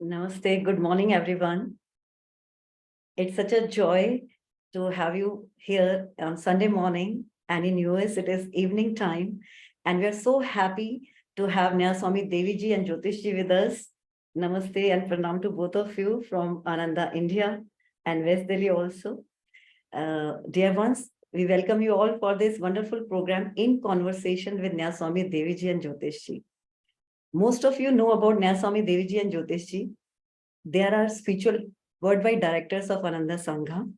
Namaste. Good morning, everyone. It's such a joy to have you here on Sunday morning. And in US, it is evening time. And we are so happy to have Nayaswami Devi ji and Jyotish ji with us. Namaste and pranam to both of you from Ananda, India, and West Delhi also. Dear ones, we welcome you all for this wonderful program in conversation with Nayaswami Devi ji and Jyotish ji. Most of you know about Nayaswami Devi ji and Jyotish ji. They are our spiritual worldwide directors of Ananda Sangha.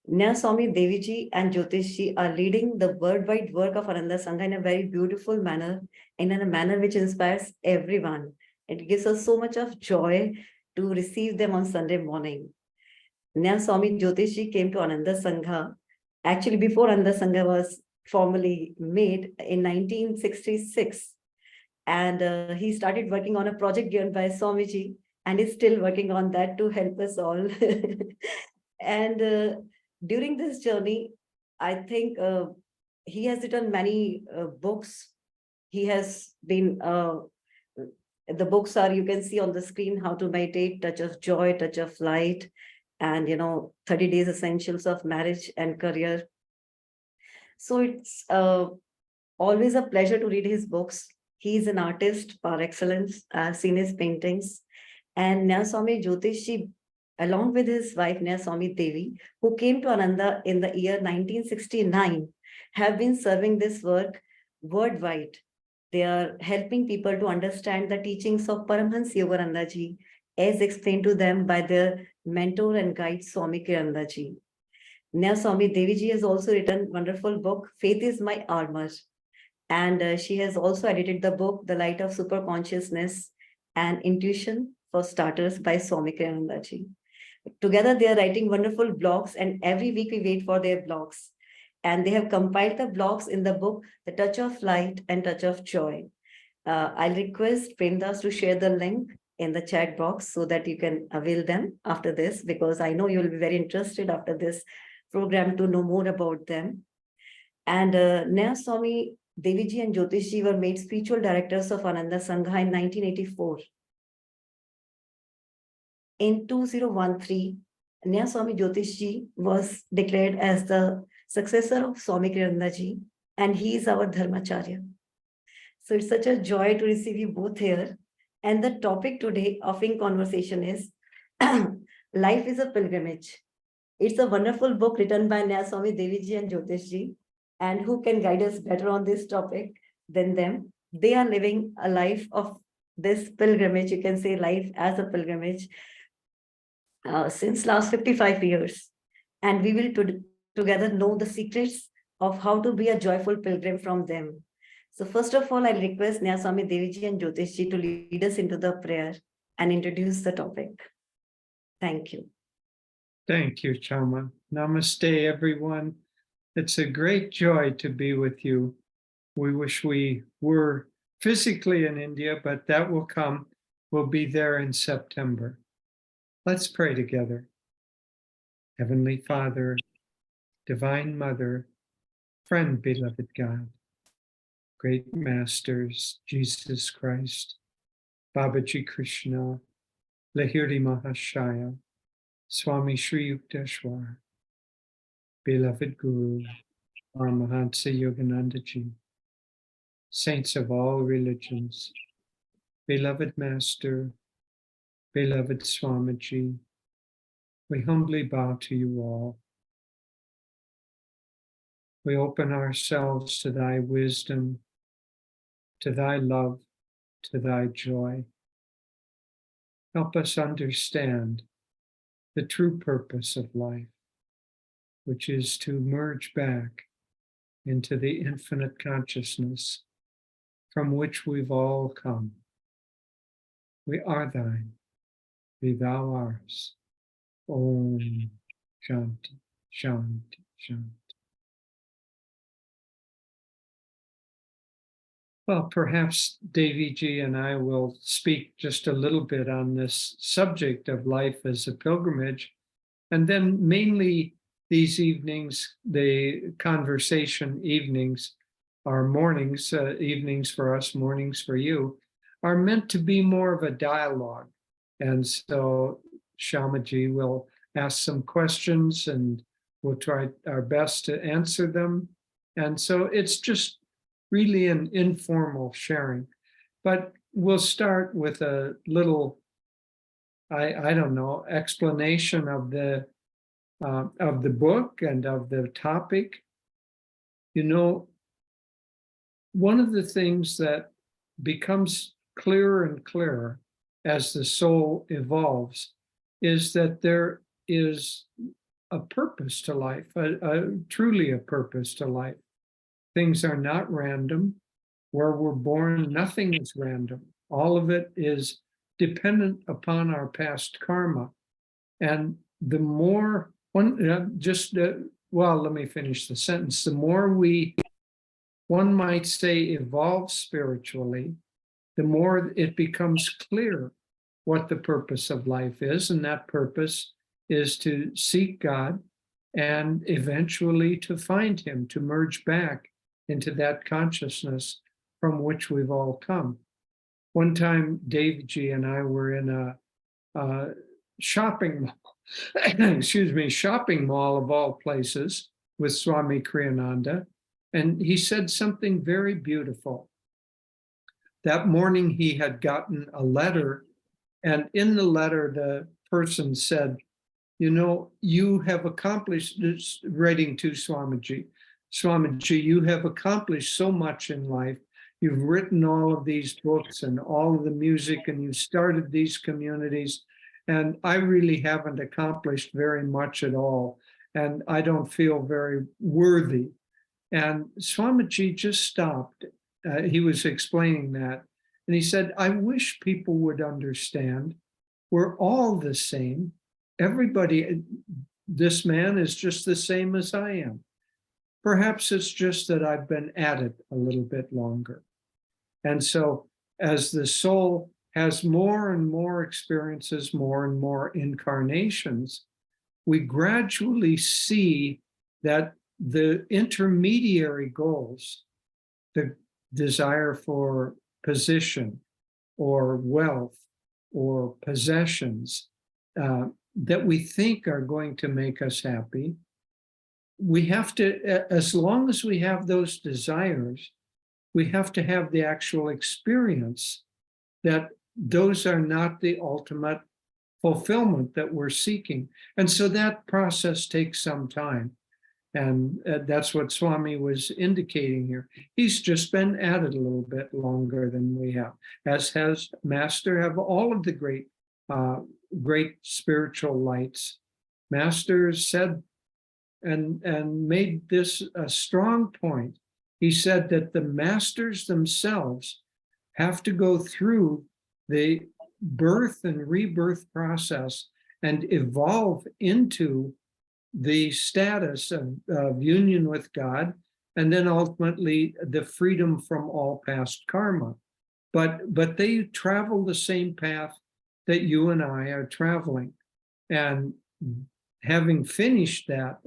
Nayaswami Deviji and Jyotish are leading the worldwide work of Ananda Sangha in a very beautiful manner, and in a manner which inspires everyone. It gives us so much of joy to receive them on Sunday morning. Nayaswami Jyotish came to Ananda Sangha, actually before Ananda Sangha was formally made in 1966. And he started working on a project given by Swamiji, and is still working on that to help us all. And during this journey, I think he has written many books. He has been, the books are, you can see on the screen, How to Meditate, Touch of Joy, Touch of Light, and, 30 Days Essentials of Marriage and Career. So it's always a pleasure to read his books. He is an artist par excellence. I've seen his paintings. And Nayaswami Jyotish, along with his wife Nayaswami Devi, who came to Ananda in the year 1969, have been serving this work worldwide. They are helping people to understand the teachings of Paramhans Yogananda ji, as explained to them by their mentor and guide Swami Kirananda ji. Nayaswami Devi ji has also written wonderful book, Faith is My Armor. And she has also edited the book, The Light of Super Consciousness and Intuition for Starters by Swami Kirananda ji. Together, they are writing wonderful blogs, and every week we wait for their blogs. And they have compiled the blogs in the book, The Touch of Light and Touch of Joy. I'll request Prendas to share the link in the chat box so that you can avail them after this, because I know you'll be very interested after this program to know more about them. And Nayaswami Deviji and Jyotish were made spiritual directors of Ananda Sangha in 1984. In 2013, Nayaswami Jyotish was declared as the successor of Swami Kirananda, and he is our Dharmacharya. So it's such a joy to receive you both here. And the topic today of in conversation is Life is a Pilgrimage. It's a wonderful book written by Nayaswami Deviji and Jyotish, and who can guide us better on this topic than them? They are living a life of this pilgrimage, you can say life as a pilgrimage, since last 55 years. And we will together know the secrets of how to be a joyful pilgrim from them. So first of all, I request Nayaswami Deviji and Jyotish to lead us into the prayer and introduce the topic. Thank you. Thank you, Chama. Namaste, everyone. It's a great joy to be with you. We wish we were physically in India, but that will come. We'll be there in September. Let's pray together. Heavenly Father, Divine Mother, friend, beloved God, great masters, Jesus Christ, Babaji Krishna, Lahiri Mahashaya, Swami Sri Yukteswar, beloved Guru, Paramahansa Yogananda Ji, saints of all religions, beloved Master, beloved Swamiji, we humbly bow to you all. We open ourselves to thy wisdom, to thy love, to thy joy. Help us understand the true purpose of life, which is to merge back into the infinite consciousness from which we've all come. We are thine, be thou ours. Om Shanti, Shanti, Shanti. Well, perhaps Devi ji and I will speak just a little bit on this subject of life as a pilgrimage. And then mainly these evenings, the conversation evenings, our mornings, evenings for us, mornings for you, are meant to be more of a dialogue And so Shamaji will ask some questions and we'll try our best to answer them. And so it's just really an informal sharing. But we'll start with a little, I don't know, explanation of the book and of the topic. You know, one of the things that becomes clearer and clearer as the soul evolves is that there is a purpose to life, truly a purpose to life. Things are not random. Where we're born, nothing is random. All of it is dependent upon our past karma. And the more, let me finish the sentence. The more one might say, evolve spiritually, the more it becomes clear what the purpose of life is. And that purpose is to seek God and eventually to find him, to merge back into that consciousness from which we've all come. One time, Devi and I were in a shopping mall, shopping mall of all places with Swami Kriyananda, and he said something very beautiful. That morning he had gotten a letter, and in the letter the person said, you know, you have accomplished this, writing to Swamiji, you have accomplished so much in life. You've written all of these books and all of the music, and you started these communities. And I really haven't accomplished very much at all. And I don't feel very worthy. And Swamiji just stopped. He was explaining that. And he said, I wish people would understand we're all the same. Everybody, this man is just the same as I am. Perhaps it's just that I've been at it a little bit longer. And so as the soul has more and more experiences, more and more incarnations, we gradually see that the intermediary goals, the desire for position or wealth or possessions that we think are going to make us happy, we have to, as long as we have those desires, we have to have the actual experience that those are not the ultimate fulfillment that we're seeking. And so that process takes some time. And that's what Swami was indicating here. He's just been at it a little bit longer than we have, as has Master, have all of the great spiritual lights. Master said and made this a strong point. He said that the masters themselves have to go through the birth and rebirth process and evolve into the status of union with God, and then ultimately the freedom from all past karma. But they travel the same path that you and I are traveling. And having finished that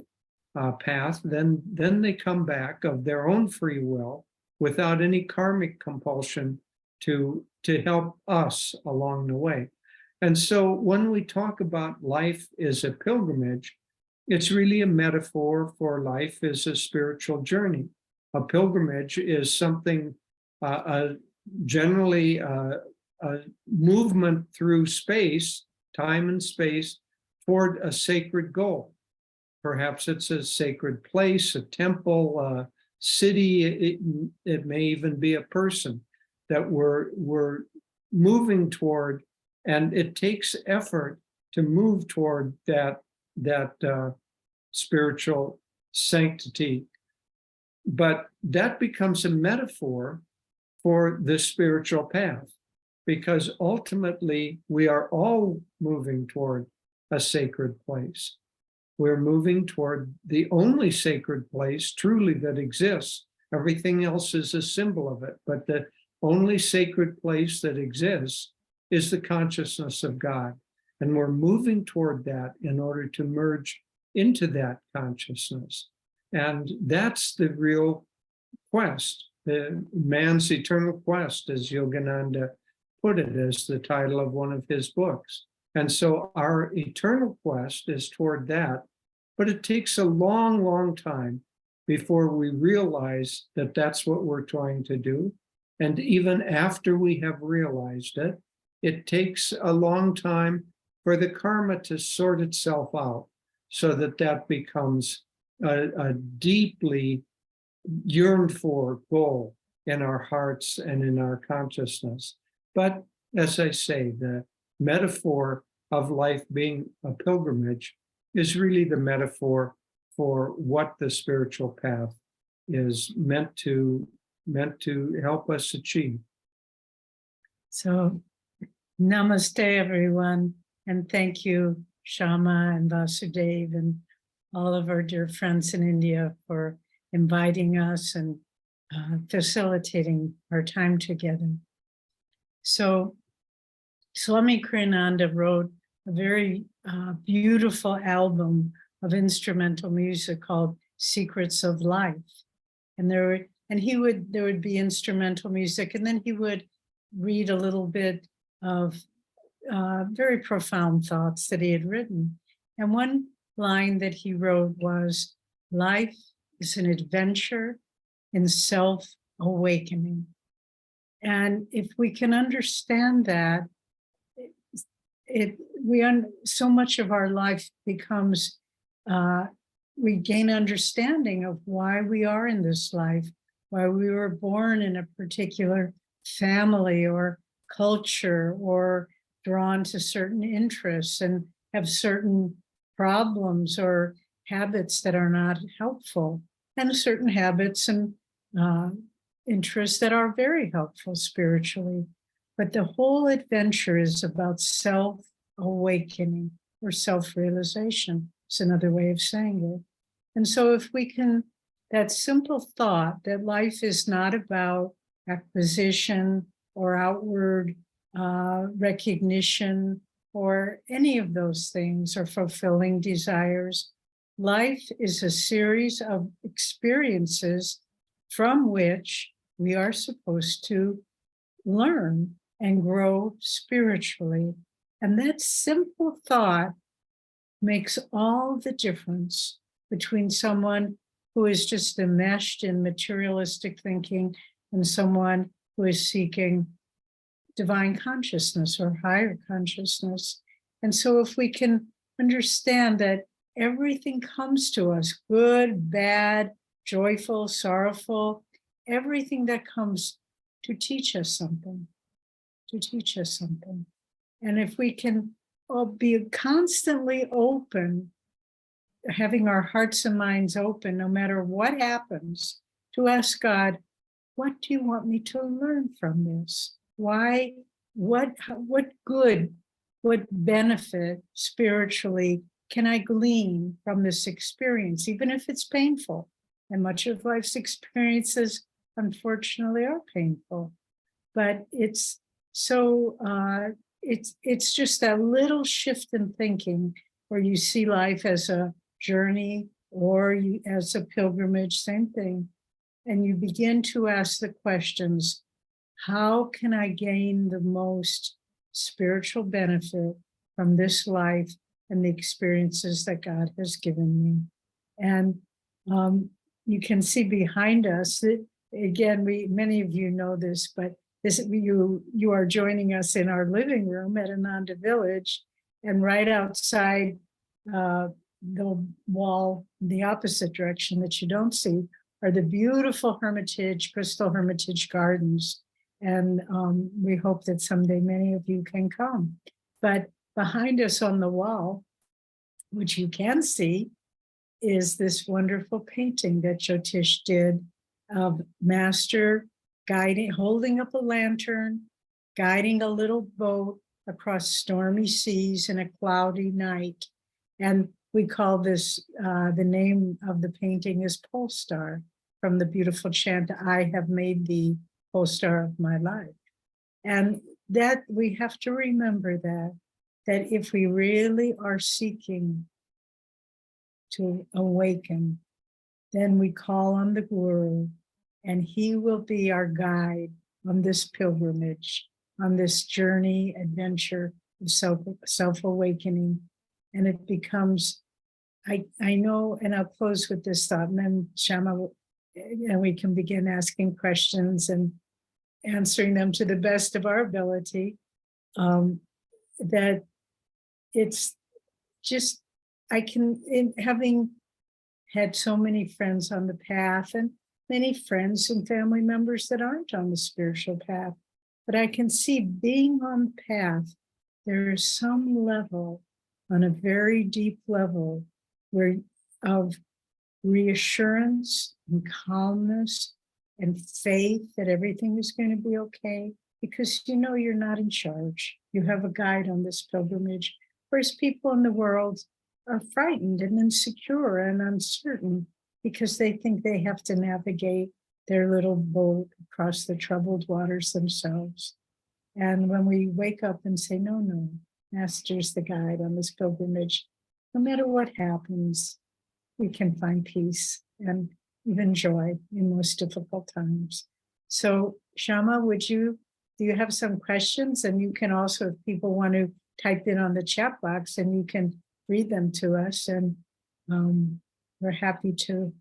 path, then they come back of their own free will without any karmic compulsion to help us along the way. And so when we talk about life as a pilgrimage, it's really a metaphor for life as a spiritual journey. A pilgrimage is something, generally a movement through space, time and space, toward a sacred goal. Perhaps it's a sacred place, a temple, a city. It may even be a person that we're moving toward, and it takes effort to move toward that spiritual sanctity. But that becomes a metaphor for the spiritual path, because ultimately we are all moving toward a sacred place. We're moving toward the only sacred place truly that exists. Everything else is a symbol of it, but the only sacred place that exists is the consciousness of God. And we're moving toward that in order to merge into that consciousness. And that's the real quest, the man's eternal quest, as Yogananda put it as the title of one of his books. And so our eternal quest is toward that. But it takes a long, long time before we realize that that's what we're trying to do. And even after we have realized it, it takes a long time for the karma to sort itself out so that that becomes a deeply yearned for goal in our hearts and in our consciousness. But as I say, the metaphor of life being a pilgrimage is really the metaphor for what the spiritual path is meant to help us achieve. So namaste, everyone. And thank you, Shama and Vasudev and all of our dear friends in India for inviting us and facilitating our time together. So Swami Kriyananda wrote a very beautiful album of instrumental music called Secrets of Life. And there would be instrumental music, and then he would read a little bit of very profound thoughts that he had written. And one line that he wrote was, "Life is an adventure in self-awakening." And if we can understand that, so much of our life becomes, we gain understanding of why we are in this life, why we were born in a particular family or culture, or drawn to certain interests and have certain problems or habits that are not helpful, and certain habits and interests that are very helpful spiritually. But the whole adventure is about self-awakening or self-realization. It's another way of saying it. And so if we can, that simple thought that life is not about acquisition or outward recognition or any of those things, or fulfilling desires. Life is a series of experiences from which we are supposed to learn and grow spiritually. And that simple thought makes all the difference between someone who is just enmeshed in materialistic thinking and someone who is seeking divine consciousness or higher consciousness. And so if we can understand that everything comes to us, good, bad, joyful, sorrowful, everything that comes to teach us something, to teach us something. And if we can all be constantly open, having our hearts and minds open, no matter what happens, to ask God, what do you want me to learn from this? Why, what good, what benefit spiritually can I glean from this experience, even if it's painful? And much of life's experiences, unfortunately, are painful. But it's so, it's just that little shift in thinking where you see life as a journey or as a pilgrimage, same thing. And you begin to ask the questions, how can I gain the most spiritual benefit from this life and the experiences that God has given me? And you can see behind us that, again, many of you know this, but you are joining us in our living room at Ananda Village, and right outside the wall, the opposite direction that you don't see, are the beautiful Hermitage, Crystal Hermitage Gardens. And we hope that someday many of you can come. But behind us on the wall, which you can see, is this wonderful painting that Jyotish did of Master guiding, holding up a lantern, guiding a little boat across stormy seas in a cloudy night. And we call this, the name of the painting is Pole Star, from the beautiful chant, I have made thee pole star of my life. And that we have to remember that if we really are seeking to awaken, then we call on the Guru, and he will be our guide on this pilgrimage. on this journey, adventure of self-awakening. And it becomes, I know, and I'll close with this thought, and then Shama, and we can begin asking questions and answering them to the best of our ability. That it's just, having had so many friends on the path and many friends and family members that aren't on the spiritual path, but I can see being on the path, there is some level, on a very deep level, where of reassurance and calmness and faith that everything is going to be okay, because you know you're not in charge. You have a guide on this pilgrimage, whereas people in the world are frightened and insecure and uncertain because they think they have to navigate their little boat across the troubled waters themselves. And when we wake up and say, no, no, Master's the guide on this pilgrimage, no matter what happens, we can find peace and even joy in most difficult times. So Shama, do you have some questions? And you can also, if people want to type in on the chat box, and you can read them to us, and we're happy to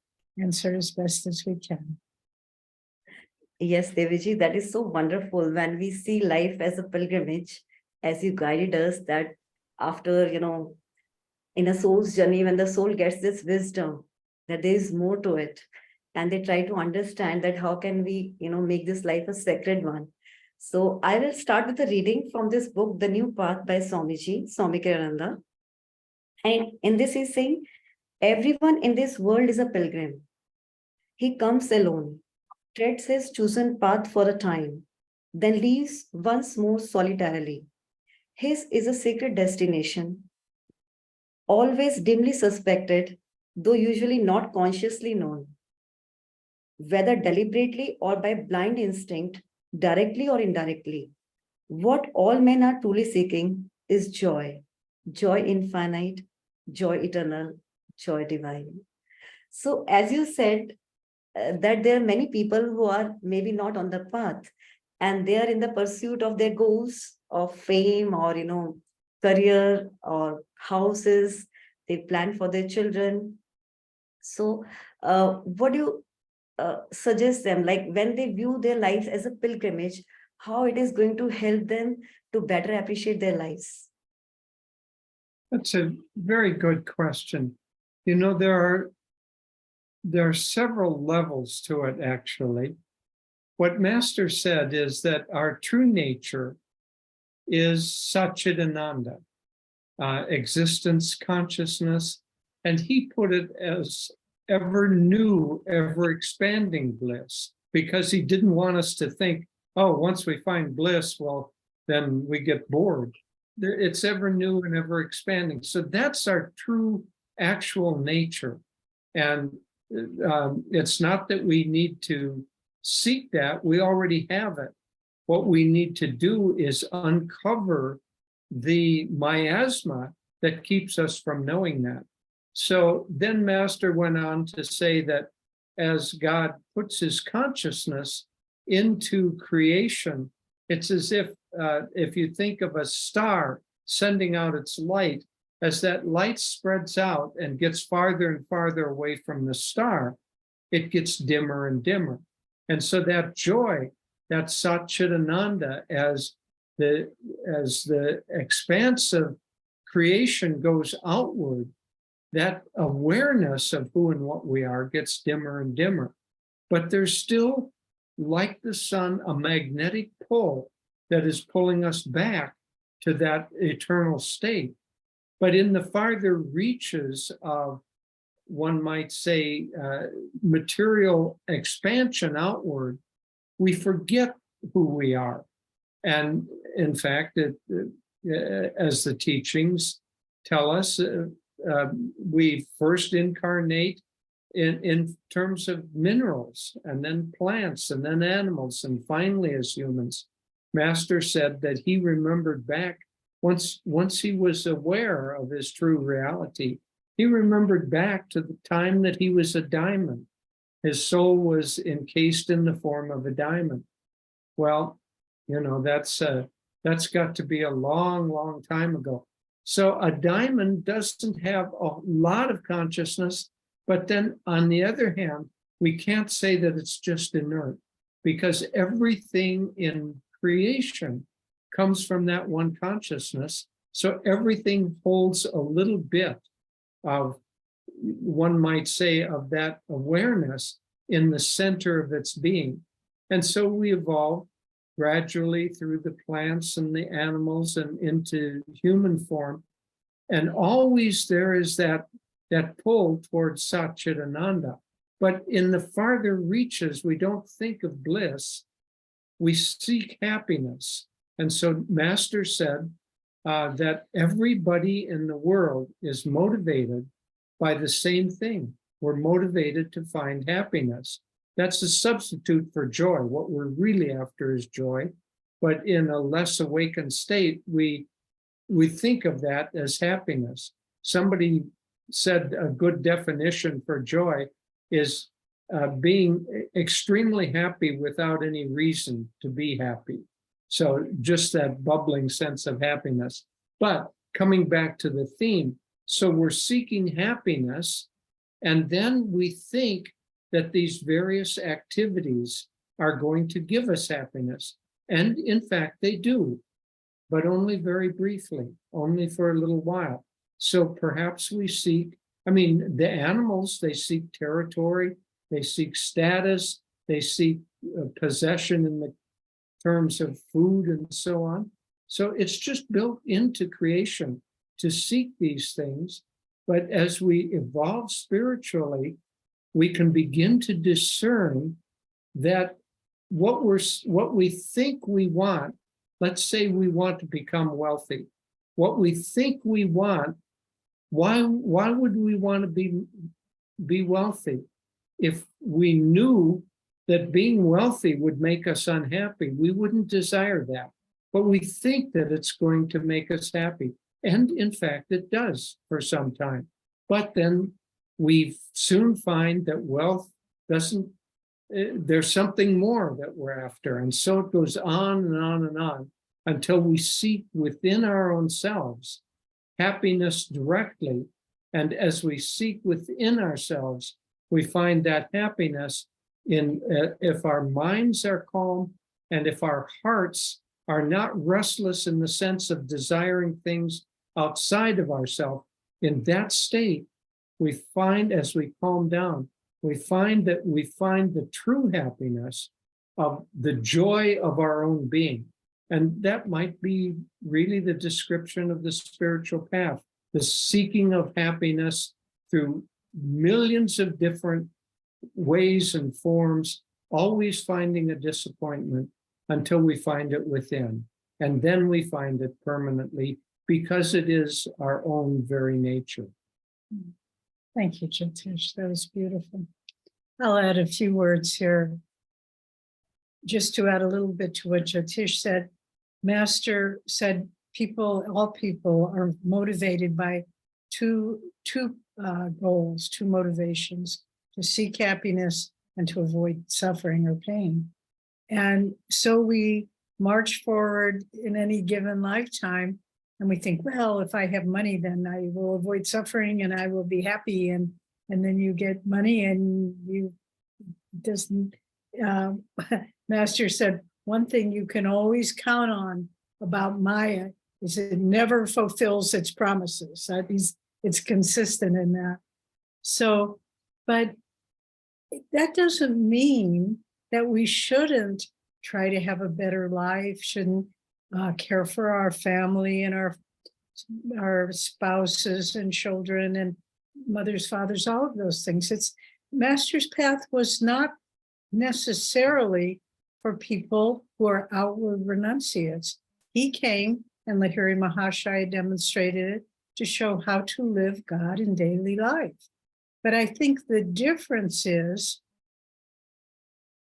answer as best as we can. Yes, Deviji, that is so wonderful when we see life as a pilgrimage, as you guided us, that after, in a soul's journey, when the soul gets this wisdom, that there is more to it, and they try to understand that how can we, make this life a sacred one. So I will start with a reading from this book, The New Path by Swamiji, Swami Kirananda. And in this he's saying, everyone in this world is a pilgrim. He comes alone, treads his chosen path for a time, then leaves once more solitarily. His is a sacred destination, always dimly suspected, though usually not consciously known. Whether deliberately or by blind instinct, directly or indirectly, what all men are truly seeking is joy, joy infinite, joy eternal, joy divine. So, as you said, that there are many people who are maybe not on the path, and they are in the pursuit of their goals of fame or career or houses. They plan for their children. So what do you suggest them, like when they view their life as a pilgrimage, how it is going to help them to better appreciate their lives? That's a very good question. There are several levels to it, actually. What Master said is that our true nature is Satchidananda, existence, consciousness, and he put it as ever new, ever expanding bliss, because he didn't want us to think, oh, once we find bliss, well, then we get bored. It's ever new and ever expanding. So that's our true actual nature. And it's not that we need to seek that, we already have it. What we need to do is uncover the miasma that keeps us from knowing that. So then Master went on to say that as God puts his consciousness into creation, it's as if you think of a star sending out its light, as that light spreads out and gets farther and farther away from the star, it gets dimmer and dimmer. And so that joy, that Satchidananda, as the expanse of creation goes outward, that awareness of who and what we are gets dimmer and dimmer. But there's still, like the sun, a magnetic pull that is pulling us back to that eternal state. But in the farther reaches of, one might say, material expansion outward, we forget who we are. And in fact, as the teachings tell us, we first incarnate in terms of minerals, and then plants, and then animals, and finally as humans. Master said that he remembered back, once he was aware of his true reality, he remembered back to the time that he was a diamond. His soul was encased in the form of a diamond. Well, You know, that's got to be a long, long time ago. So a diamond doesn't have a lot of consciousness, but then on the other hand, we can't say that it's just inert, because everything in creation comes from that one consciousness. So everything holds a little bit of, one might say, of that awareness in the center of its being. And so we evolve gradually through the plants and the animals and into human form. And always there is that pull towards Satchitananda. But in the farther reaches, we don't think of bliss, we seek happiness. And so Master said that everybody in the world is motivated by the same thing. We're motivated to find happiness. That's a substitute for joy. What we're really after is joy. But in a less awakened state, we think of that as happiness. Somebody said a good definition for joy is being extremely happy without any reason to be happy. So just that bubbling sense of happiness. But coming back to the theme, so we're seeking happiness, and then we think that these various activities are going to give us happiness. And in fact, they do, but only very briefly, only for a little while. So perhaps we seek, I mean, the animals, they seek territory, they seek status, they seek possession in the terms of food and so on. So it's just built into creation to seek these things. But as we evolve spiritually, we can begin to discern that what we think we want, let's say we want to become wealthy, what we think we want, why would we want to be wealthy? If we knew that being wealthy would make us unhappy, we wouldn't desire that. But we think that it's going to make us happy. And in fact, it does for some time. But then we soon find that wealth doesn't, there's something more that we're after. And so it goes on and on and on until we seek within our own selves happiness directly. And as we seek within ourselves, we find that happiness in if our minds are calm and if our hearts are not restless in the sense of desiring things outside of ourselves. In that state, we find, as we calm down, we find the true happiness of the joy of our own being. And that might be really the description of the spiritual path, the seeking of happiness through millions of different ways and forms, always finding a disappointment until we find it within. And then we find it permanently because it is our own very nature. Thank you, Jyotish. That was beautiful. I'll add a few words here. Just to add a little bit to what Jyotish said, Master said all people are motivated by two goals, two motivations: to seek happiness and to avoid suffering or pain. And so we march forward in any given lifetime, and we think, well, if I have money, then I will avoid suffering and I will be happy. And then you get money and you doesn't. Master said, one thing you can always count on about Maya is it never fulfills its promises. It's consistent in that. So, but that doesn't mean that we shouldn't try to have a better life, shouldn't care for our family and our spouses and children and mothers, fathers, all of those things. Master's path was not necessarily for people who are outward renunciates. He came, and Lahiri Mahashaya demonstrated it, to show how to live God in daily life. But I think the difference is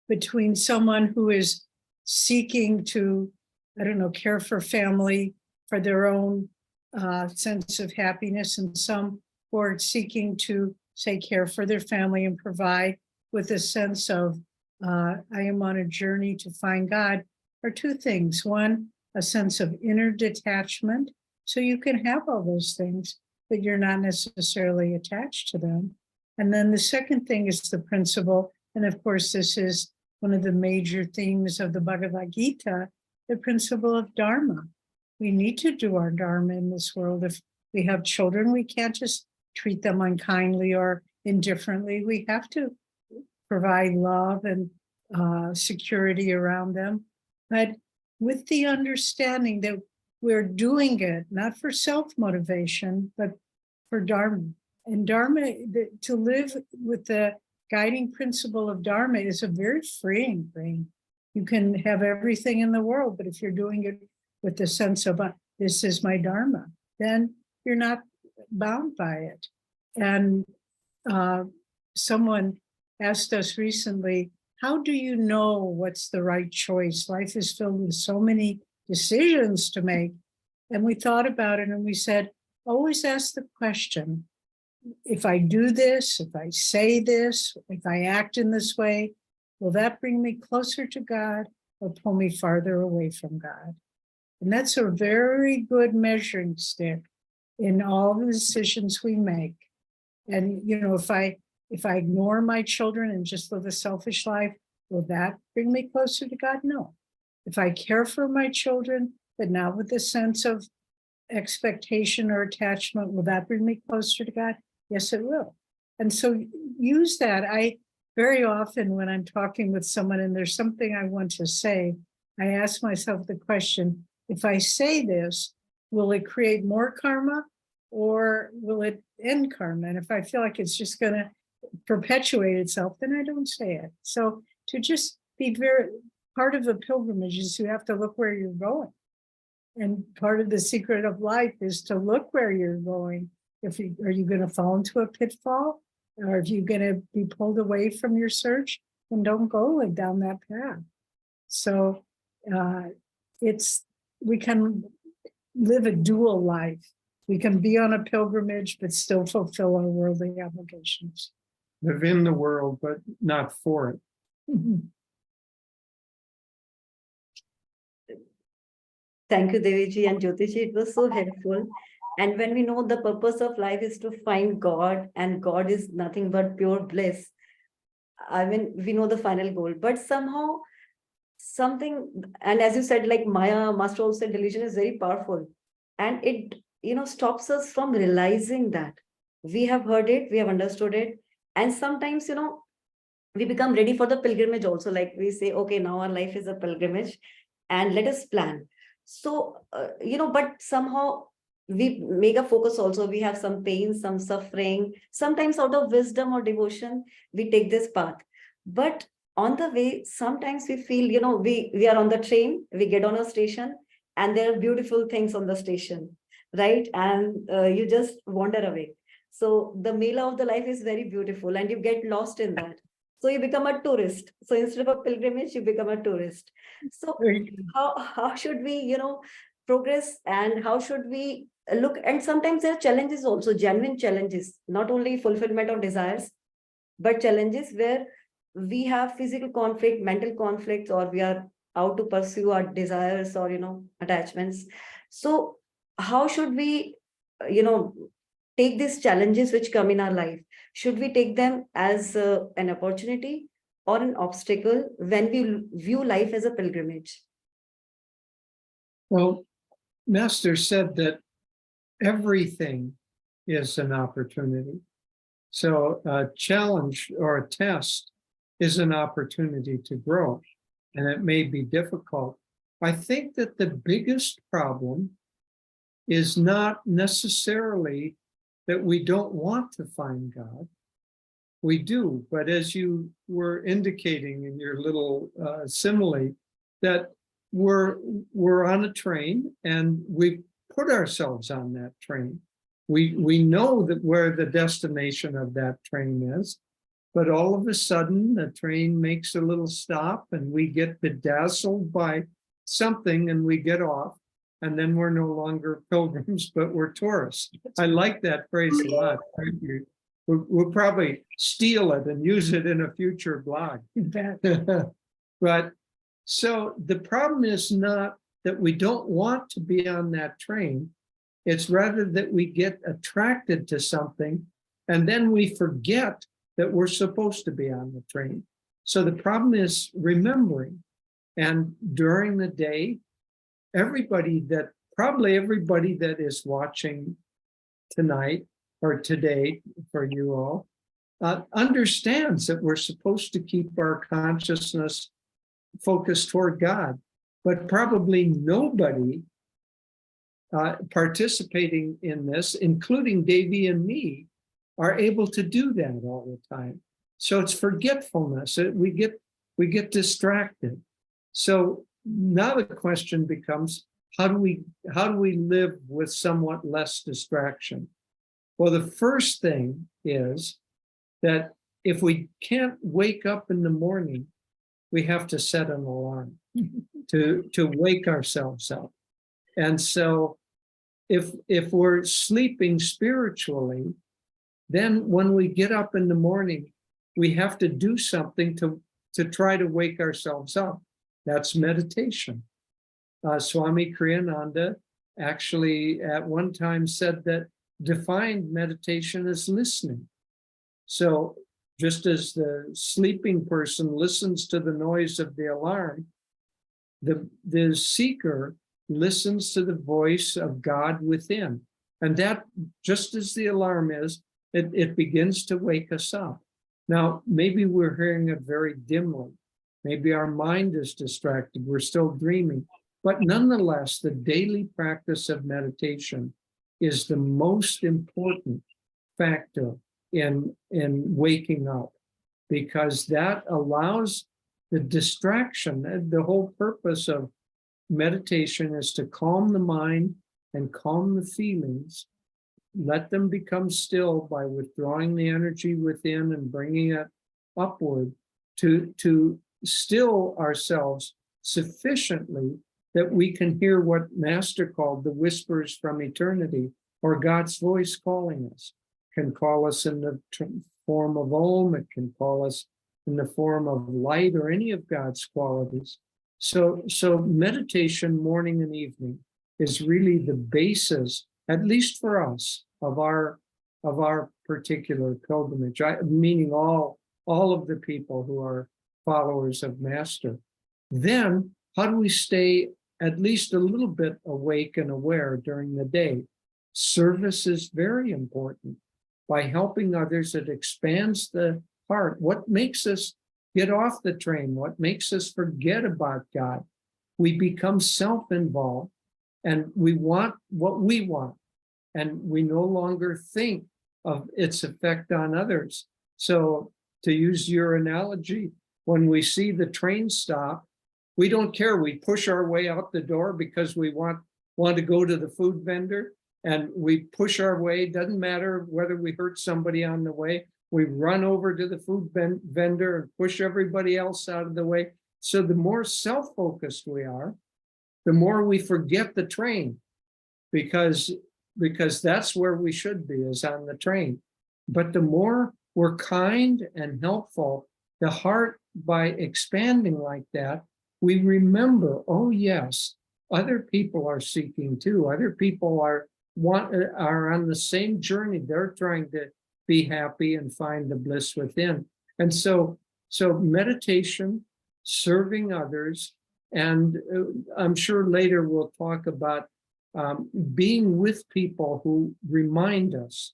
between someone who is seeking to, care for family for their own sense of happiness, and some who are seeking to, say, care for their family and provide with a sense of, I am on a journey to find God. are two things. One, a sense of inner detachment. So you can have all those things, but you're not necessarily attached to them. And then the second thing is the principle. And of course, this is one of the major themes of the Bhagavad Gita, the principle of Dharma. We need to do our Dharma in this world. If we have children, we can't just treat them unkindly or indifferently. We have to provide love and security around them, but with the understanding that we're doing it not for self-motivation, but for Dharma. And Dharma, to live with the guiding principle of Dharma is a very freeing thing. You can have everything in the world, but if you're doing it with the sense of this is my Dharma, then you're not bound by it. And someone asked us recently, how do you know what's the right choice? Life is filled with so many decisions to make. And we thought about it and we said, always ask the question, if I do this, if I say this, if I act in this way, will that bring me closer to God or pull me farther away from God? And that's a very good measuring stick in all the decisions we make. And, you know, if I ignore my children and just live a selfish life, will that bring me closer to God? No. If I care for my children, but not with a sense of expectation or attachment, will that bring me closer to God? Yes, it will. And so use that. I very often when I'm talking with someone and there's something I want to say, I ask myself the question, if I say this, will it create more karma or will it end karma? And if I feel like it's just going to perpetuate itself, then I don't say it. So to just be very part of a pilgrimage is you have to look where you're going. And part of the secret of life is to look where you're going. Are you going to fall into a pitfall? Or if you're going to be pulled away from your search, then don't go down that path. So we can live a dual life. We can be on a pilgrimage, but still fulfill our worldly obligations. Live in the world, but not for it. Thank you, Devi and Jyotish. It was so helpful. And when we know the purpose of life is to find God, and God is nothing but pure bliss, I mean, we know the final goal. But somehow, and as you said, like Maya, Master also said, delusion is very powerful. And it, stops us from realizing that we have heard it, we have understood it. And sometimes, we become ready for the pilgrimage also. Like we say, okay, now our life is a pilgrimage and let us plan. So, but somehow we make a focus also. We have some pain, some suffering, sometimes out of wisdom or devotion, we take this path. But on the way, sometimes we feel, we are on the train, we get on a station and there are beautiful things on the station, right? And you just wander away. So the mela of the life is very beautiful and you get lost in that. So you become a tourist. So instead of a pilgrimage, you become a tourist. So how should we, progress, and how should we look? And sometimes there are challenges also, genuine challenges, not only fulfillment of desires, but challenges where we have physical conflict, mental conflicts, or we are out to pursue our desires or, attachments. So how should we, take these challenges which come in our life? Should we take them as an opportunity or an obstacle when we view life as a pilgrimage? Well, Master said that everything is an opportunity. So a challenge or a test is an opportunity to grow, and it may be difficult. I think that the biggest problem is not necessarily that we don't want to find God. We do, but as you were indicating in your little simile, that we're on a train and we put ourselves on that train. We know that where the destination of that train is, but all of a sudden the train makes a little stop and we get bedazzled by something and we get off, and then we're no longer pilgrims, but we're tourists. I like that phrase a lot. Thank you. We'll probably steal it and use it in a future blog. But So the problem is not that we don't want to be on that train. It's rather that we get attracted to something and then we forget that we're supposed to be on the train. So the problem is remembering. And during the day, probably everybody that is watching tonight or today for you all, understands that we're supposed to keep our consciousness focused toward God, but probably nobody participating in this, including Devi and me, are able to do that all the time. So it's forgetfulness. We get distracted. So now the question becomes, how do we live with somewhat less distraction? Well, the first thing is that if we can't wake up in the morning, we have to set an alarm to wake ourselves up. And so if we're sleeping spiritually, then when we get up in the morning, we have to do something to try to wake ourselves up. That's meditation. Swami Kriyananda actually at one time said that defined meditation as listening. So just as the sleeping person listens to the noise of the alarm, the seeker listens to the voice of God within. And that, just as the alarm is, it begins to wake us up. Now, maybe we're hearing it very dimly. Maybe our mind is distracted. We're still dreaming. But nonetheless, the daily practice of meditation is the most important factor in waking up, because that allows the distraction. The whole purpose of meditation is to calm the mind and calm the feelings, let them become still by withdrawing the energy within and bringing it upward, to still ourselves sufficiently that we can hear what Master called the whispers from eternity, or God's voice calling us. It can call us in the form of Om, it can call us in the form of light or any of God's qualities. So meditation morning and evening is really the basis, at least for us, of our particular pilgrimage, meaning all of the people who are followers of Master. Then how do we stay at least a little bit awake and aware during the day? Service is very important. By helping others, it expands the heart. What makes us get off the train? What makes us forget about God? We become self-involved and we want what we want, and we no longer think of its effect on others. So to use your analogy, when we see the train stop, we don't care. We push our way out the door because we want to go to the food vendor, and we push our way. Doesn't matter whether we hurt somebody on the way. We run over to the food vendor and push everybody else out of the way. So the more self-focused we are, the more we forget the train, because that's where we should be, is on the train. But the more we're kind and helpful, the heart, by expanding like that, we remember, oh yes, other people are seeking too. Other people are on the same journey. They're trying to be happy and find the bliss within. And so meditation, serving others, and I'm sure later we'll talk about being with people who remind us.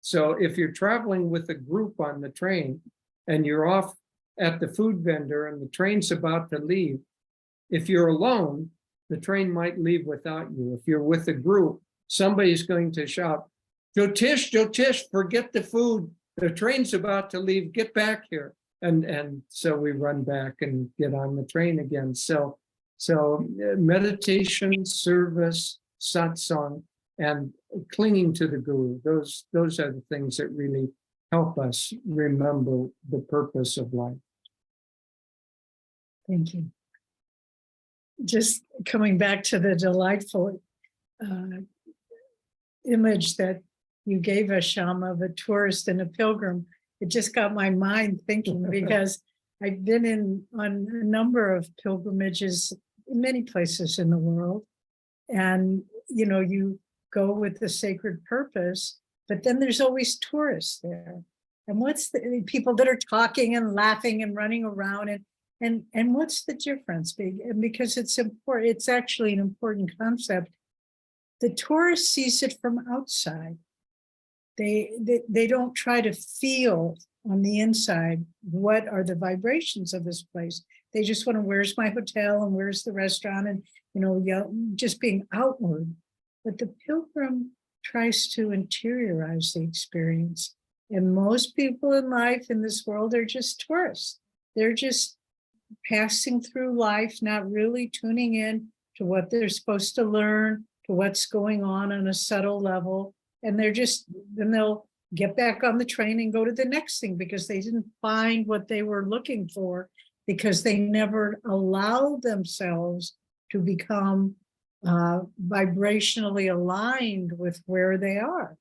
So if you're traveling with a group on the train and you're off at the food vendor and the train's about to leave, if you're alone, the train might leave without you. If you're with a group, somebody's going to shout, Jyotish, Jyotish, forget the food. The train's about to leave, get back here. And so we run back and get on the train again. So meditation, service, satsang, and clinging to the Guru, those are the things that really help us remember the purpose of life. Thank you. Just coming back to the delightful image that you gave us, Shama, of a tourist and a pilgrim, it just got my mind thinking, because I've been on a number of pilgrimages in many places in the world. And, you go with the sacred purpose, but then there's always tourists there. And what's the people that are talking and laughing and running around and what's the difference? Because it's important, it's actually an important concept. The tourist sees it from outside. They don't try to feel on the inside what are the vibrations of this place. They just want to, where's my hotel and where's the restaurant, and just being outward. But the pilgrim tries to interiorize the experience. And most people in life in this world are just tourists. They're just passing through life, not really tuning in to what they're supposed to learn, to what's going on a subtle level. And then they'll get back on the train and go to the next thing because they didn't find what they were looking for, because they never allowed themselves to become vibrationally aligned with where they are.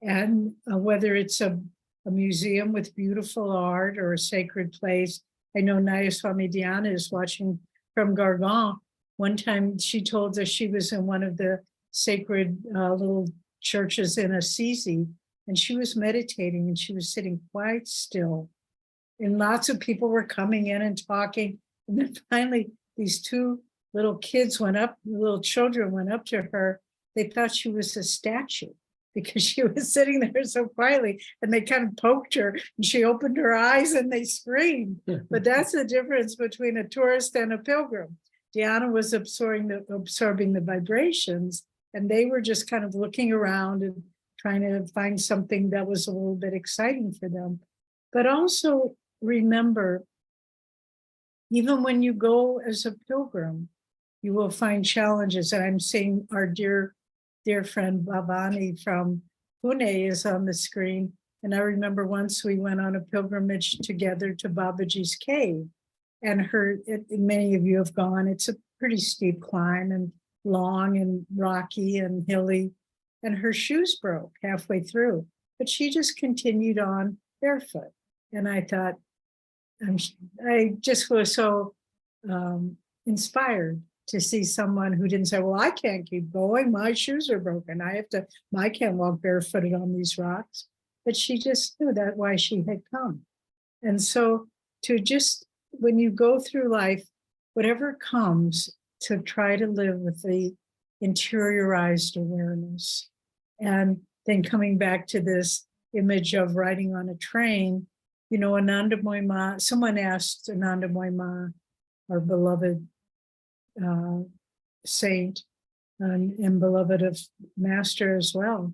And whether it's a museum with beautiful art or a sacred place. I know Nayaswami Diana is watching from Gargan. One time she told us she was in one of the sacred little churches in Assisi, and she was meditating and she was sitting quite still. And lots of people were coming in and talking. And then finally, these two little children went up to her. They thought she was a statue because she was sitting there so quietly, and they kind of poked her and she opened her eyes and they screamed. But that's the difference between a tourist and a pilgrim. Diana was absorbing the vibrations, and they were just kind of looking around and trying to find something that was a little bit exciting for them. But also remember, even when you go as a pilgrim, you will find challenges. And I'm seeing our dear friend Bhavani from Pune is on the screen. And I remember once we went on a pilgrimage together to Babaji's cave, and many of you have gone. It's a pretty steep climb and long and rocky and hilly. And her shoes broke halfway through, but she just continued on barefoot. And I thought, I just was so inspired to see someone who didn't say, well, I can't keep going. My shoes are broken. I can't walk barefooted on these rocks. But she just knew that why she had come. And so when you go through life, whatever comes, to try to live with the interiorized awareness. And then coming back to this image of riding on a train, Anandamoy Ma, someone asked Anandamoy Ma, our beloved saint and beloved of Master as well,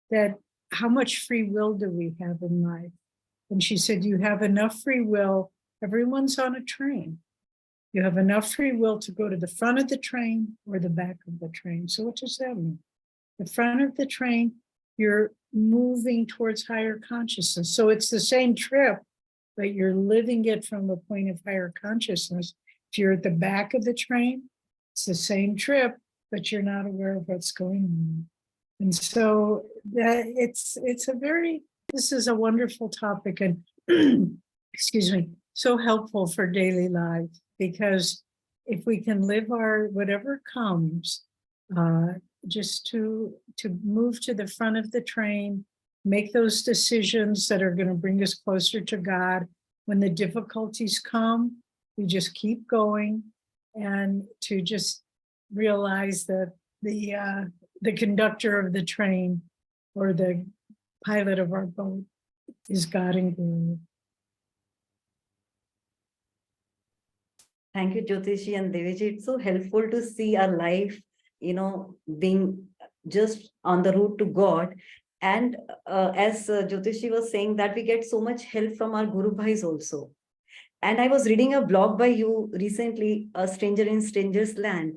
that how much free will do we have in life? And she said, you have enough free will. Everyone's on a train. You have enough free will to go to the front of the train or the back of the train. So what does that mean? The front of the train, you're moving towards higher consciousness. So it's the same trip, but you're living it from a point of higher consciousness. If you're at the back of the train, it's the same trip, but you're not aware of what's going on. And so this is a wonderful topic, and excuse me, so helpful for daily life, because if we can live our whatever comes, just to move to the front of the train, make those decisions that are going to bring us closer to God. When the difficulties come, we just keep going, and to just realize that the conductor of the train or the pilot of our boat is God in glory. Thank you, Jyotishi and Deviji. It's so helpful to see our life, being just on the route to God. And as Jyotishi was saying, that we get so much help from our Guru Bhais also. And I was reading a blog by you recently, A Stranger in Stranger's Land.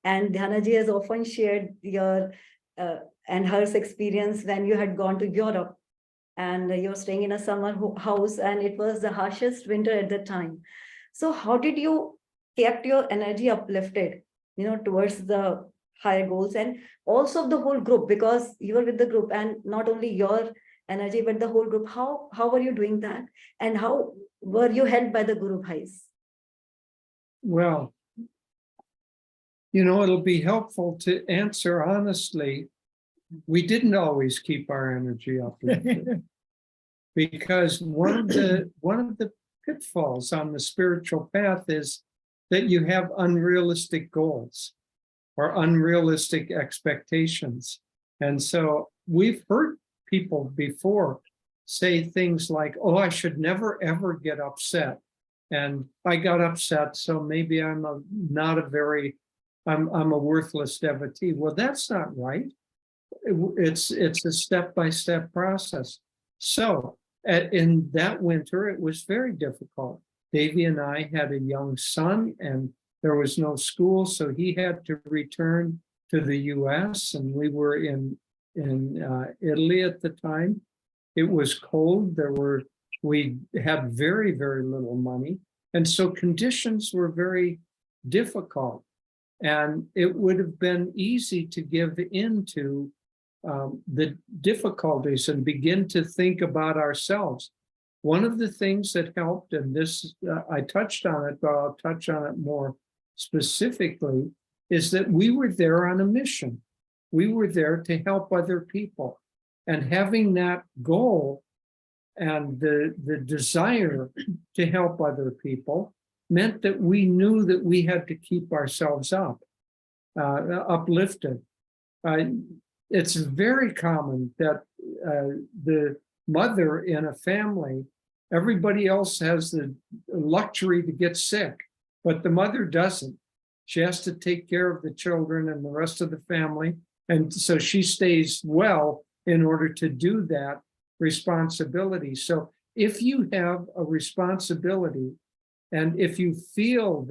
And Dhyanaji has often shared your and her experience when you had gone to Europe and you're staying in a summer house, and it was the harshest winter at the time. So how did you kept your energy uplifted, towards the higher goals, and also the whole group, because you were with the group and not only your energy, but the whole group. How were you doing that? And how were you helped by the Guru Bhais? Well, it'll be helpful to answer honestly. We didn't always keep our energy up because one of the pitfalls on the spiritual path is that you have unrealistic goals or unrealistic expectations. And so we've heard people before say things like, oh, I should never, ever get upset. And I got upset, so maybe I'm a worthless devotee. Well, that's not right. It's a step-by-step process. So in that winter, it was very difficult. Devi and I had a young son, and there was no school, so he had to return to the US, and we were in Italy at the time. It was cold. We had very, very little money. And so conditions were very difficult. And it would have been easy to give in to the difficulties and begin to think about ourselves. One of the things that helped, and this, I touched on it, but I'll touch on it more specifically, is that we were there on a mission. We were there to help other people. And having that goal and the desire to help other people meant that we knew that we had to keep ourselves uplifted. It's very common that the mother in a family, everybody else has the luxury to get sick, but the mother doesn't. She has to take care of the children and the rest of the family. And so she stays well in order to do that responsibility. So if you have a responsibility, and if you feel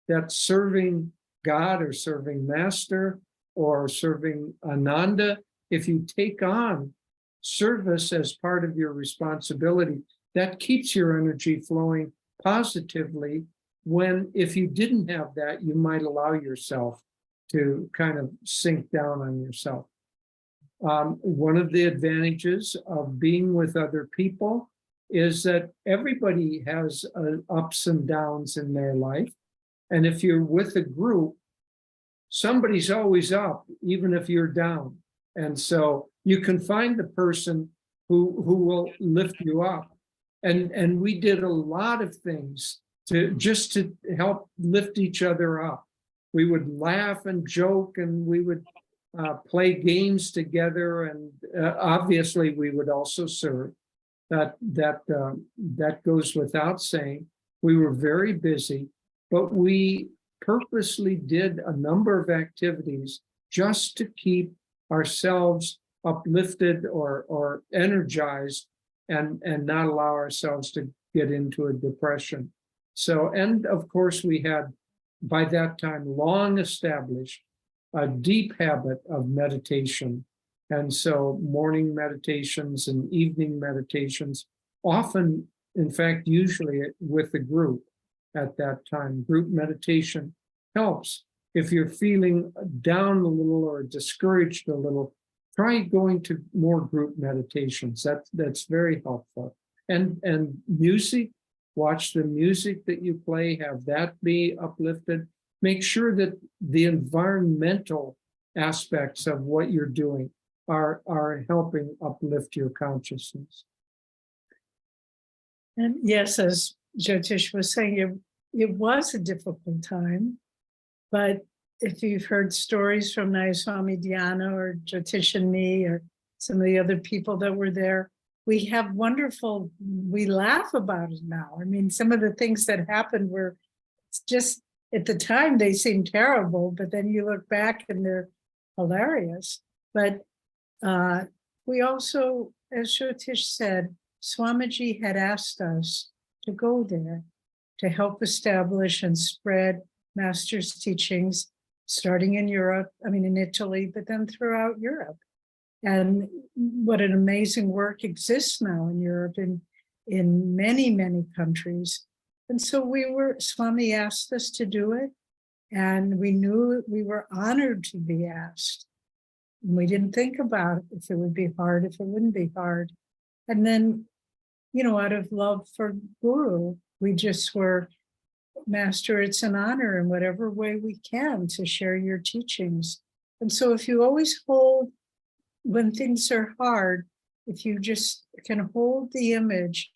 that serving God or serving Master or serving Ananda, if you take on service as part of your responsibility, that keeps your energy flowing positively, when if you didn't have that, you might allow yourself to kind of sink down on yourself. One of the advantages of being with other people is that everybody has ups and downs in their life. And if you're with a group, somebody's always up, even if you're down. And so you can find the person who will lift you up. And we did a lot of things to help lift each other up. We would laugh and joke, and we would play games together, and obviously we would also serve. That goes without saying. We were very busy, but we purposely did a number of activities just to keep ourselves uplifted or energized, and not allow ourselves to get into a depression. So, and of course we had by that time long established a deep habit of meditation. And so morning meditations and evening meditations, often, in fact, usually with a group at that time. Group meditation helps. If you're feeling down a little or discouraged a little, try going to more group meditations. That's very helpful. And music, watch the music that you play, have that be uplifted. Make sure that the environmental aspects of what you're doing are helping uplift your consciousness. And yes, as Jyotish was saying, it was a difficult time, but if you've heard stories from Nayaswami Dhyana or Jyotish and me or some of the other people that were there, we laugh about it now. I mean, some of the things that happened were just, at the time they seemed terrible, but then you look back and they're hilarious. But we also, as Jyotish said, Swamiji had asked us to go there to help establish and spread Master's teachings, starting in Europe, in Italy, but then throughout Europe. And what an amazing work exists now in Europe, in many, many countries. And so Swami asked us to do it, and we knew we were honored to be asked. And we didn't think about if it would be hard, if it wouldn't be hard. And then, you know, out of love for Guru, we just were, Master, it's an honor in whatever way we can to share your teachings. And so if you always hold, when things are hard, if you just can hold the image,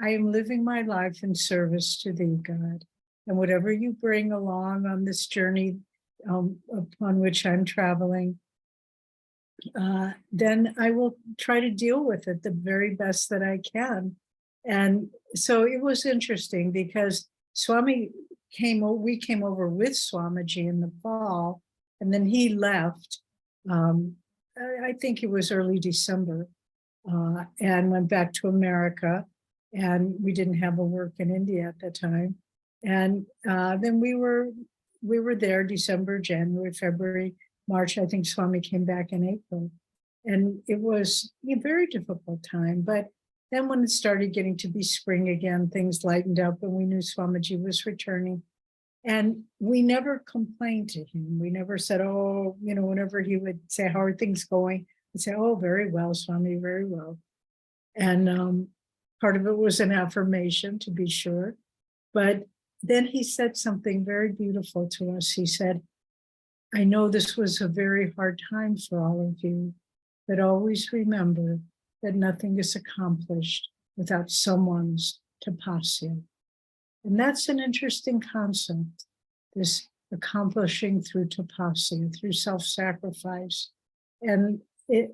I am living my life in service to thee, God. And whatever you bring along on this journey upon which I'm traveling, then I will try to deal with it the very best that I can. And so it was interesting because we came over with Swamiji in the fall, and then he left. I think it was early December, and went back to America. And we didn't have a work in India at the time. And then we were there December, January, February, March. I think Swami came back in April. And it was a very difficult time. But then when it started getting to be spring again, things lightened up and we knew Swamiji was returning. And we never complained to him. We never said, oh, you know, whenever he would say, how are things going? We'd say, oh, very well, Swami, very well. And part of it was an affirmation, to be sure. But then he said something very beautiful to us. He said, I know this was a very hard time for all of you, but always remember that nothing is accomplished without someone's tapasya. And that's an interesting concept, this accomplishing through tapasya, through self-sacrifice. And I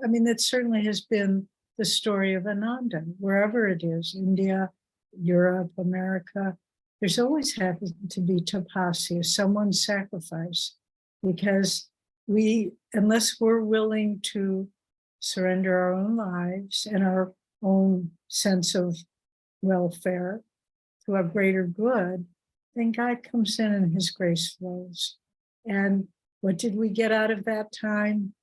mean, that certainly has been the story of Ananda, wherever it is, India, Europe, America, there's always happened to be tapasya, someone's sacrifice, because unless we're willing to surrender our own lives and our own sense of welfare to a greater good, then God comes in and his grace flows. And what did we get out of that time?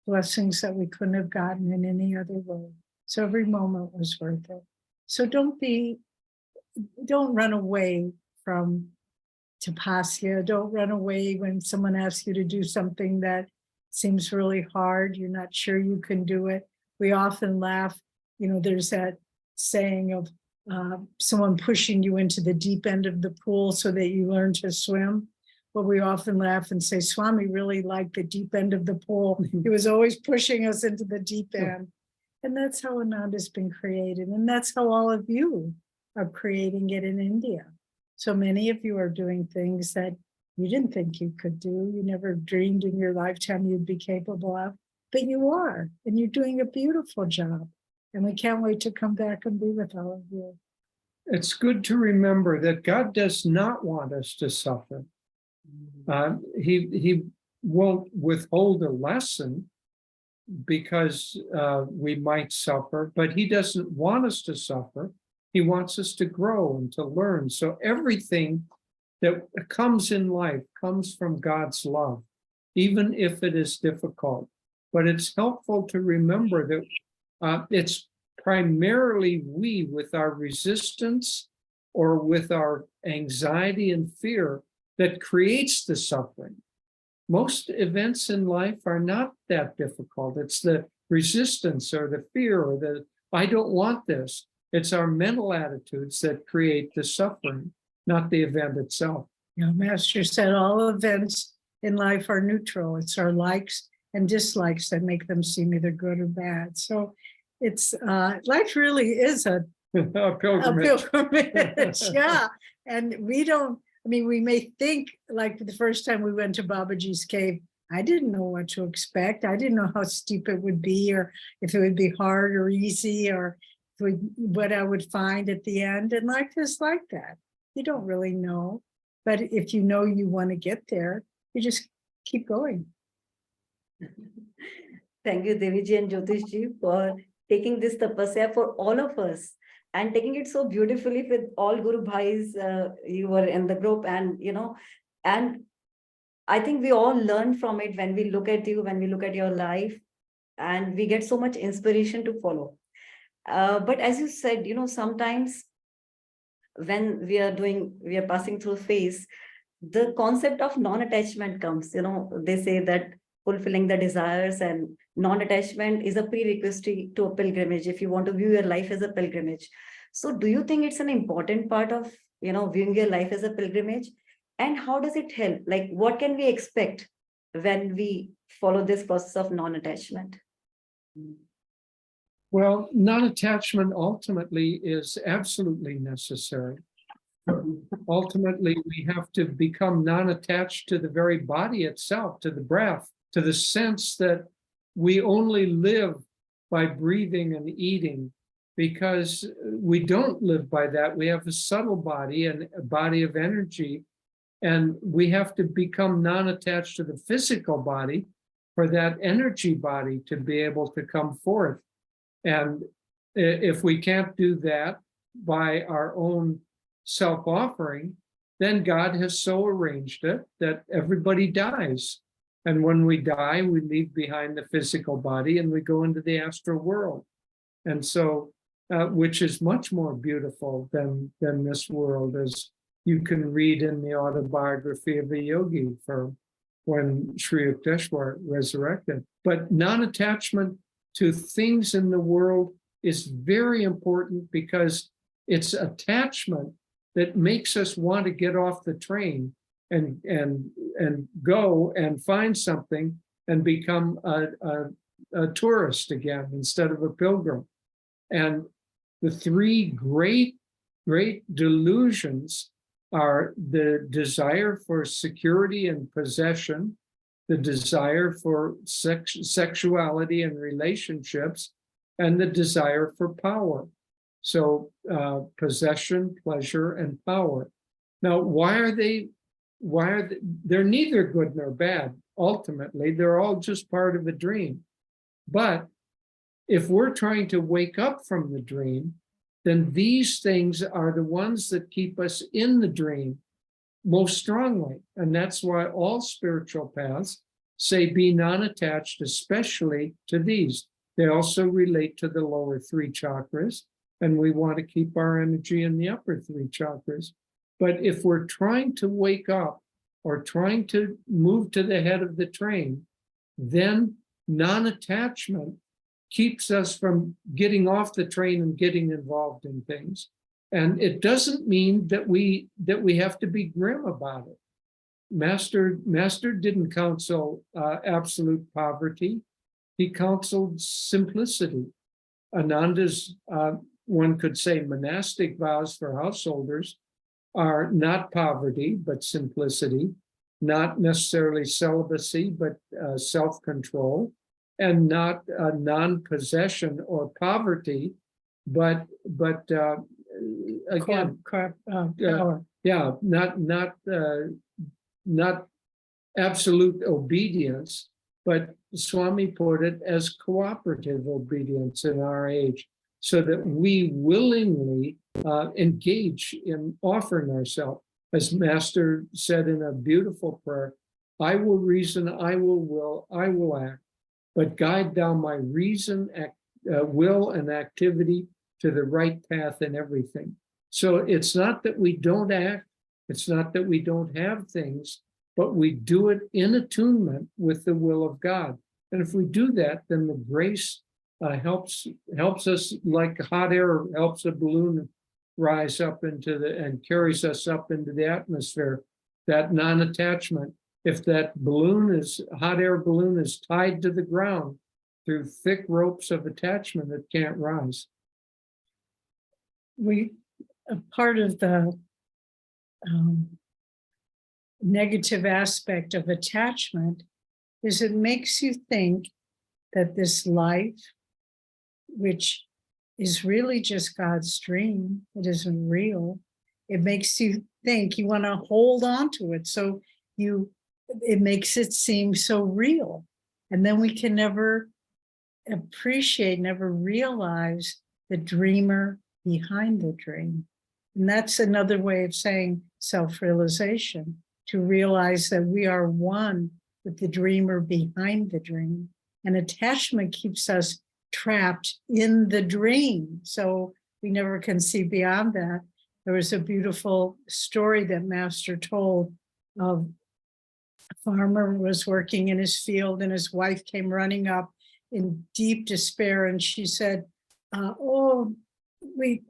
Blessings that we couldn't have gotten in any other way. So every moment was worth it. So don't run away from tapasya. Don't run away when someone asks you to do something that seems really hard. You're not sure you can do it. We often laugh, you know, there's that saying of someone pushing you into the deep end of the pool so that you learn to swim. But we often laugh and say, Swami really liked the deep end of the pool. He was always pushing us into the deep end. And that's how Ananda's been created. And that's how all of you are creating it in India. So many of you are doing things that you didn't think you could do. You never dreamed in your lifetime you'd be capable of, but you are, and you're doing a beautiful job. And we can't wait to come back and be with all of you. It's good to remember that God does not want us to suffer. He won't withhold a lesson because we might suffer, but he doesn't want us to suffer. He wants us to grow and to learn. So everything that comes in life comes from God's love, even if it is difficult. But it's helpful to remember that it's primarily we with our resistance or with our anxiety and fear that creates the suffering. Most events in life are not that difficult. It's the resistance or the fear or the, I don't want this. It's our mental attitudes that create the suffering, not the event itself. You know, Master said all events in life are neutral. It's our likes and dislikes that make them seem either good or bad. So it's life really is a pilgrimage. Yeah. And we don't, I mean, we may think like the first time we went to Babaji's cave, I didn't know what to expect. I didn't know how steep it would be, or if it would be hard or easy, or what I would find at the end. And life is like that. You don't really know. But if you know you want to get there, you just keep going. Thank you, Deviji and Jyotish for taking this tapasya for all of us and taking it so beautifully with all Guru Bhais. You were in the group, and and I think we all learn from it when we look at you, when we look at your life, and we get so much inspiration to follow. But as you said, sometimes when we are passing through a phase, the concept of non-attachment comes. They say that fulfilling the desires, and non-attachment is a prerequisite to a pilgrimage if you want to view your life as a pilgrimage. So do you think it's an important part of, viewing your life as a pilgrimage? And how does it help? Like, what can we expect when we follow this process of non-attachment? Well, non-attachment ultimately is absolutely necessary. Ultimately, we have to become non-attached to the very body itself, to the breath, to the sense that we only live by breathing and eating, because we don't live by that. We have a subtle body and a body of energy, and we have to become non-attached to the physical body for that energy body to be able to come forth. And if we can't do that by our own self-offering, then God has so arranged it that everybody dies. And when we die, we leave behind the physical body and we go into the astral world. And so, which is much more beautiful than this world, as you can read in the autobiography of a yogi for when Sri Yukteswar resurrected. But non-attachment to things in the world is very important, because it's attachment that makes us want to get off the train and go and find something and become a tourist again instead of a pilgrim. And the three great delusions are the desire for security and possession, the desire for sexuality and relationships, and the desire for power. So possession, pleasure, and power. Now, they're neither good nor bad. Ultimately, they're all just part of a dream. But if we're trying to wake up from the dream, then these things are the ones that keep us in the dream most strongly. And that's why all spiritual paths say be non-attached, especially to these. They also relate to the lower three chakras, and we want to keep our energy in the upper three chakras. But if we're trying to wake up or trying to move to the head of the train, then non-attachment keeps us from getting off the train and getting involved in things. And it doesn't mean that we have to be grim about it. Master didn't counsel absolute poverty. He counseled simplicity. Ananda's, one could say, monastic vows for householders are not poverty, but simplicity, not necessarily celibacy, but self-control, and not non-possession or poverty, but again, power. yeah, not absolute obedience, but Swami put it as cooperative obedience in our age, so that we willingly engage in offering ourselves. As Master said in a beautiful prayer, I will reason, I will will, I will act, but guide thou my reason, will, and activity to the right path in everything. So it's not that we don't act, it's not that we don't have things, but we do it in attunement with the will of God. And if we do that, then the grace helps us, like hot air helps a balloon rise up into and carries us up into the atmosphere. That non-attachment. If that hot air balloon is tied to the ground through thick ropes of attachment, it can't rise. A part of the negative aspect of attachment is it makes you think that this life, which is really just God's dream, it isn't real. It makes you think you want to hold on to it. So it makes it seem so real. And then we can never appreciate, never realize the dreamer behind the dream. And that's another way of saying self-realization, to realize that we are one with the dreamer behind the dream. And attachment keeps us trapped in the dream. So we never can see beyond that. There was a beautiful story that Master told of farmer was working in his field and his wife came running up in deep despair. And she said, oh, we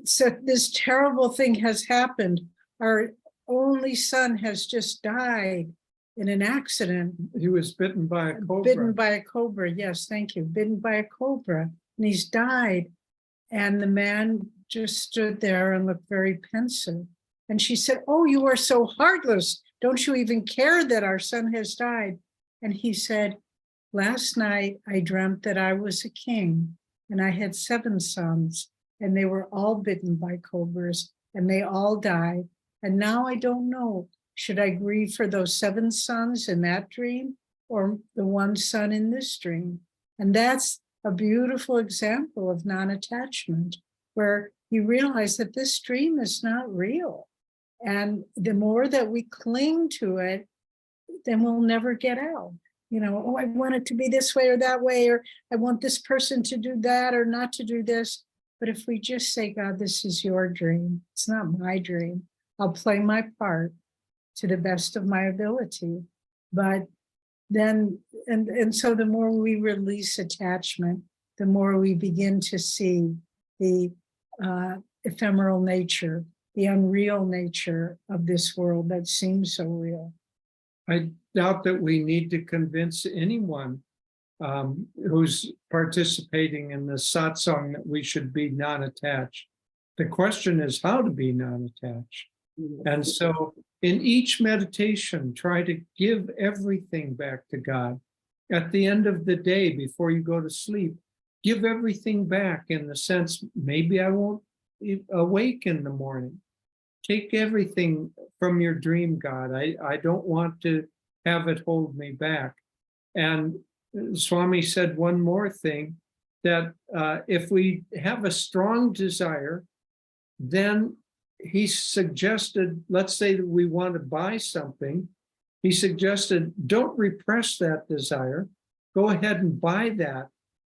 said this terrible thing has happened. Our only son has just died in an accident. He was bitten by a cobra. Bitten by a cobra. Yes, thank you. Bitten by a cobra. And he's died. And the man just stood there and looked very pensive. And she said, oh, you are so heartless. Don't you even care that our son has died? And he said, last night I dreamt that I was a king and I had 7 sons and they were all bitten by cobras and they all died. And now I don't know, should I grieve for those 7 sons in that dream or the 1 son in this dream? And that's a beautiful example of non-attachment, where you realize that this dream is not real. And the more that we cling to it, then we'll never get out. You know, oh, I want it to be this way or that way, or I want this person to do that or not to do this. But if we just say, God, this is your dream, it's not my dream. I'll play my part to the best of my ability. But then, and so the more we release attachment, the more we begin to see the ephemeral nature, the unreal nature of this world that seems so real. I doubt that we need to convince anyone who's participating in the satsang that we should be non-attached. The question is how to be non-attached. And so in each meditation, try to give everything back to God. At the end of the day, before you go to sleep, give everything back in the sense, maybe I won't awake in the morning. Take everything from your dream, God. I don't want to have it hold me back. And Swami said one more thing, that if we have a strong desire, then he suggested, let's say that we want to buy something. He suggested, don't repress that desire. Go ahead and buy that,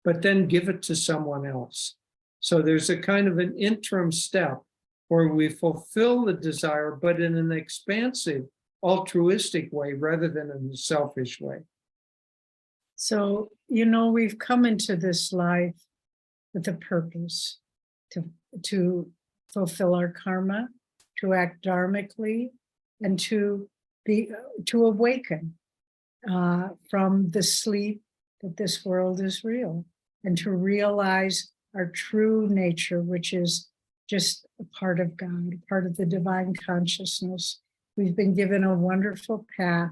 but then give it to someone else. So there's a kind of an interim step where we fulfill the desire, but in an expansive, altruistic way rather than in a selfish way. So, you know, we've come into this life with a purpose to fulfill our karma, to act dharmically, and to awaken from the sleep that this world is real, and to realize our true nature, which is just a part of God, a part of the divine consciousness. We've been given a wonderful path.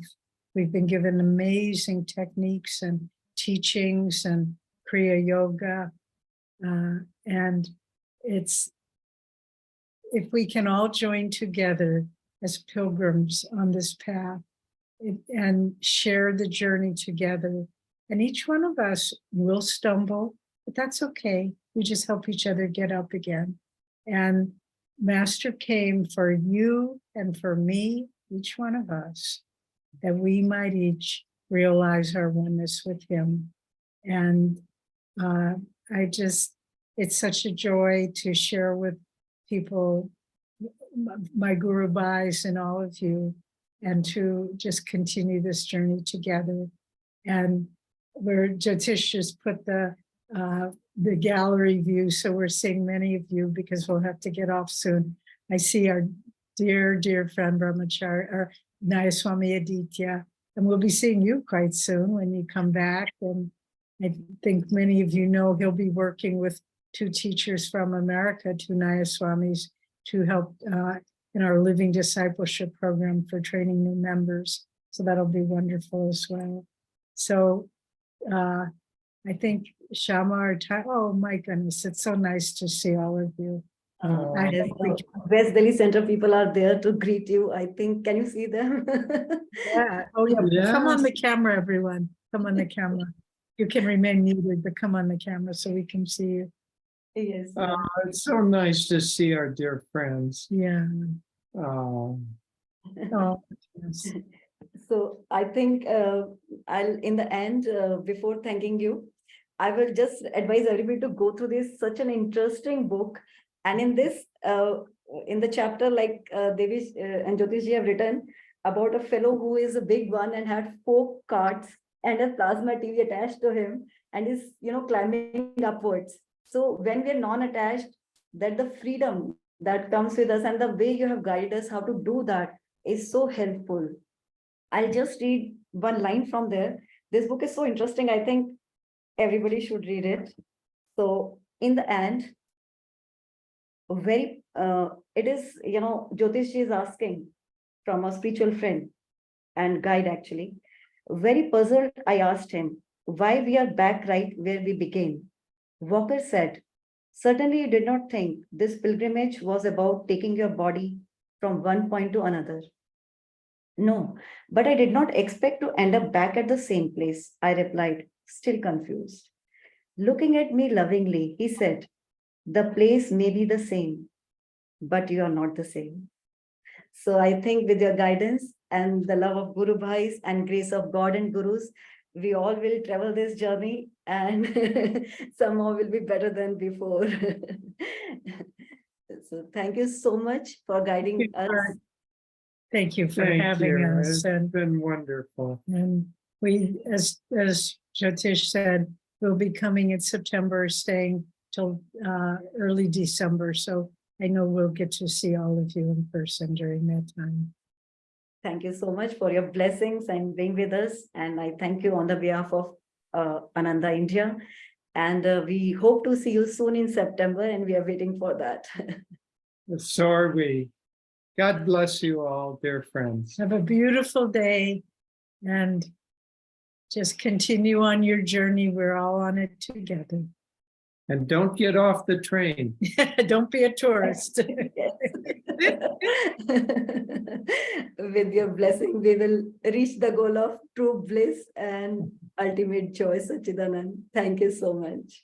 We've been given amazing techniques and teachings and Kriya Yoga. And it's, if we can all join together as pilgrims on this path and share the journey together, and each one of us will stumble, but that's okay. We just help each other get up again. And Master came for you and for me, each one of us, that we might each realize our oneness with him. And it's such a joy to share with people, my Guru Bhais and all of you, and to just continue this journey together. And where Jyotish just put the gallery view, so we're seeing many of you because we'll have to get off soon. I see our dear friend Brahmachari, or Nayaswami Aditya, and we'll be seeing you quite soon when you come back. And I think many of you know he'll be working with 2 teachers from America, 2 Nayaswamis, to help in our Living Discipleship program for training new members. So that'll be wonderful as well. So I think Shama, oh my goodness, it's so nice to see all of you. Yes, West Delhi Center people are there to greet you. I think, can you see them? Yeah. Oh yeah. Come on the camera, everyone. Come on the camera. You can remain muted, but come on the camera so we can see you. Yes. It's so nice to see our dear friends. Yeah. Oh, Yes. So I think I'll, in the end, before thanking you, I will just advise everybody to go through this, such an interesting book. And in this, in the chapter, like Devi and Jyotish have written, about a fellow who is a big one and had 4 carts and a plasma TV attached to him and is, climbing upwards. So when we're non-attached, that the freedom that comes with us and the way you have guided us how to do that is so helpful. I'll just read one line from there. This book is so interesting. I think everybody should read it. So in the end, it is, Jyotish is asking from a spiritual friend and guide actually. Very puzzled, I asked him why we are back right where we began. Walker said, certainly you did not think this pilgrimage was about taking your body from one point to another. No, but I did not expect to end up back at the same place, I replied, still confused. Looking at me lovingly, he said, the place may be the same, but you are not the same. So I think with your guidance and the love of Guru Bhais and grace of God and Gurus, we all will travel this journey and somehow will be better than before. So thank you so much for guiding us. Thank you for Thank having you. us. It's And been wonderful. we, as Jyotish said, we'll be coming in September, staying till early December. So I know we'll get to see all of you in person during that time. Thank you so much for your blessings and being with us. And I thank you on the behalf of Ananda India. And we hope to see you soon in September, and we are waiting for that. So are we. God bless you all, dear friends. Have a beautiful day and just continue on your journey. We're all on it together. And don't get off the train. Don't be a tourist. With your blessing, we will reach the goal of true bliss and ultimate joy, Sachidanand. Thank you so much.